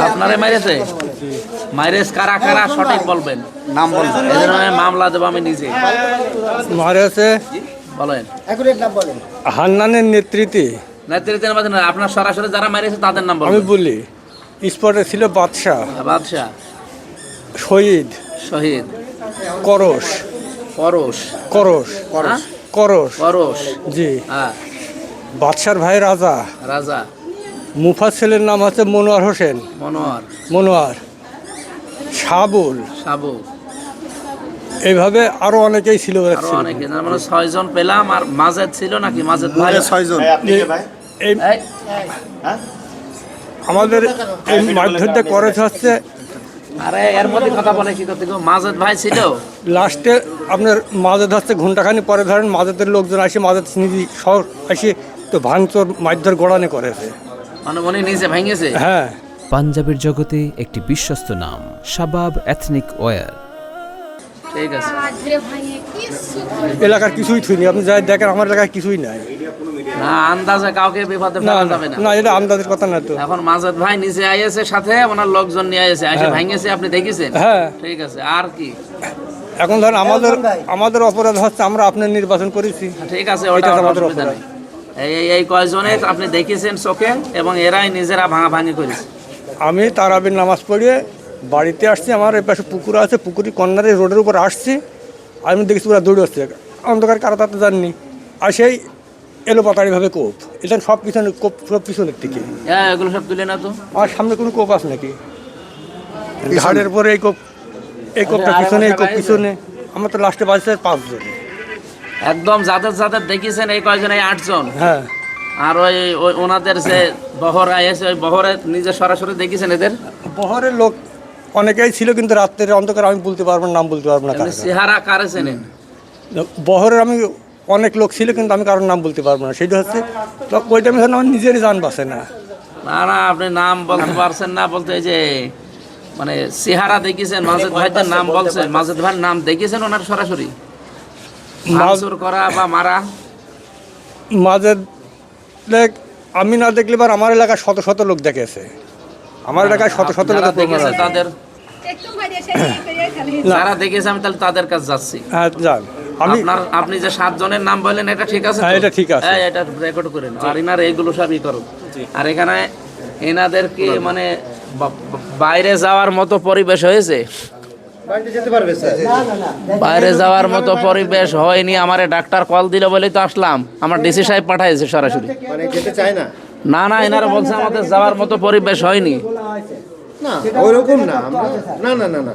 আপনারে মাইরেছে? মাইরেস কারা কারা সঠিক বলবেন, নাম বলবেন, এই জন্য আমি মামলা দেবো আমি নিজে। মারেছে বলেন হান্নানের নেতৃত্বে। নেতৃত্বের মধ্যে না, আপনার সরাসরি যারা মারিয়েছে তাদের নাম আমি বলবেন। বলি স্পটে ছিল বাদশাহ, বাদশাহ, শহীদ, শহীদ, করস, পরশ, করস, হ্যাঁ? করস, পরশ, জি। হ্যাঁ, বাদশার ভাই রাজা। রাজা, মুফাসসিলের নাম হচ্ছে মনোয়ার হোসেন, মনোয়ার, মনোয়ার, সাবুল, সাবু, এইভাবে আরো অনেকেই ছিল। আরো অনেকে, তার মানে 6 জন পেলাম। আর মাজেদ ছিল নাকি? মাজেদ ভাই, 6 জন। এই এই, আমাদের এই মারধরটা করেছে হচ্ছে আরে এর মধ্যে কথা বলে কি করতে গো? মাজেদ ভাই ছিল। লাস্টে আপনার মাঝে ধরছে ঘন্টাখানি পরে, ধরেন মাঝেদের লোকজন আসে, মাঝের নিজে শহর আসে তো ভাঙচুর মারধর গোড়ানি করেছে। মানে উনি নিজে ভেঙেছে? হ্যাঁ। পাঞ্জাবের জগতে একটি বিশ্বস্ত নাম শাবাব এথনিক ওয়্যার। ঠিক আছে, এলাকার কিছুই থুইনি, আপনি যাই দেখেন আমার এলাকায় কিছুই নাই। না আন্দাজে কাউকে বিপদে না ফেলা না যাবে না। না, এটা আন্দাজের কথা না তো। এখন মাজেদ ভাই নিজে আইয়েছে, সাথে ওনার লোকজন নিয়ে আইয়েছে, এসে হ্যাঁ। ভেঙেছে, আপনি দেখেছেন? হ্যাঁ। ঠিক আছে, আর কি? এখন ধরেন আমাদের অপরাধ হচ্ছে আমরা আপনার নির্বাচন করেছি। ঠিক আছে, ওটা এটা আমার আমাদের অসুবিধা অপরাধ। নেই। এই কয়জনে আপনি দেখেছেন চোখে, এবং এরাই নিজেরা ভাঙাভাঙি করেছে। আমি তারাবির নামাজ পড়িয়ে বাড়িতে আসছি, আমার এই পাশে পুকুর আছে, পুকুরি কর্নারে রোডের উপর আসছি, আমি দেখছি ওরা দৌড়ে আসছে, অন্ধকার কারা তাতে জাননি, আর সেই এলো পাতাড়িভাবে কোপ, এটা সব পিছনে কোপ, সব পিছনের দিকে। হ্যাঁ, এগুলো সব তুলে না তো। আর সামনে কোনো কোপ আছে নাকি? ঘাড়ের পরে এই কোপ, এই কোপটা পিছনে, এই কোপ পিছনে, আমার তো লাস্টে বাজছে 5 জন। একদম যাদের যাদের দেখেছেন এই কয়জন, এই 8 জন। হ্যাঁ। আর ওই ওনাদের যে বহর আইয়েছে, ওই বহরে নিজে সরাসরি দেখেছেন এদের? বহরের লোক অনেকেই ছিল, কিন্তু রাত্রের অন্ধকার আমি বলতে পারবো না, নাম বলতে পারবো না এমনি কার। চেহারা কারে চেনেন? বহরের আমি অনেক লোক ছিল, কিন্তু আমি কারোর নাম বলতে পারবো না, সেটা হচ্ছে তো ওই টাইমে আমার নিজেরই জান বাসে না। না না, আপনি নাম বলতে পারছেন না, বলতে এই যে মানে চেহারা দেখেছেন, মাজেদ ভাইদের নাম বলছেন, মাজেদ ভাইয়ের নাম দেখেছেন ওনার সরাসরি ভাঙচুর করা বা মারা? মাঝে আমি না দেখলে এবার আমার এলাকায় শত শত লোক দেখেছে, আমার এলাকায় শত শত লোক যারা দেখেছে তাদের, না। যারা দেখেছে আমি তাহলে তাদের কাছে যাচ্ছি। হ্যাঁ যান। আমি আপনি যে 7 জনের নাম বললেন, এটা ঠিক আছে তো? হ্যাঁ, এটা ঠিক আছে। হ্যাঁ, এটা রেকর্ড করেন, আর এনার এইগুলো সবই করো। আর এখানে এনাদেরকে মানে বাইরে যাওয়ার মতো পরিবেশ হয়েছে? বাইরে যাওয়ার মতো পরিবেশ হয়নি। আমারে ডাক্তার কল দিল বলেই তো আসলাম, আমার ডিসি সাহেব পাঠাইছে সরাসরি। না না, এনারা বলছে আমাদের যাওয়ার মতো পরিবেশ হয়নি। না ওইরকম না, আমরা না না না না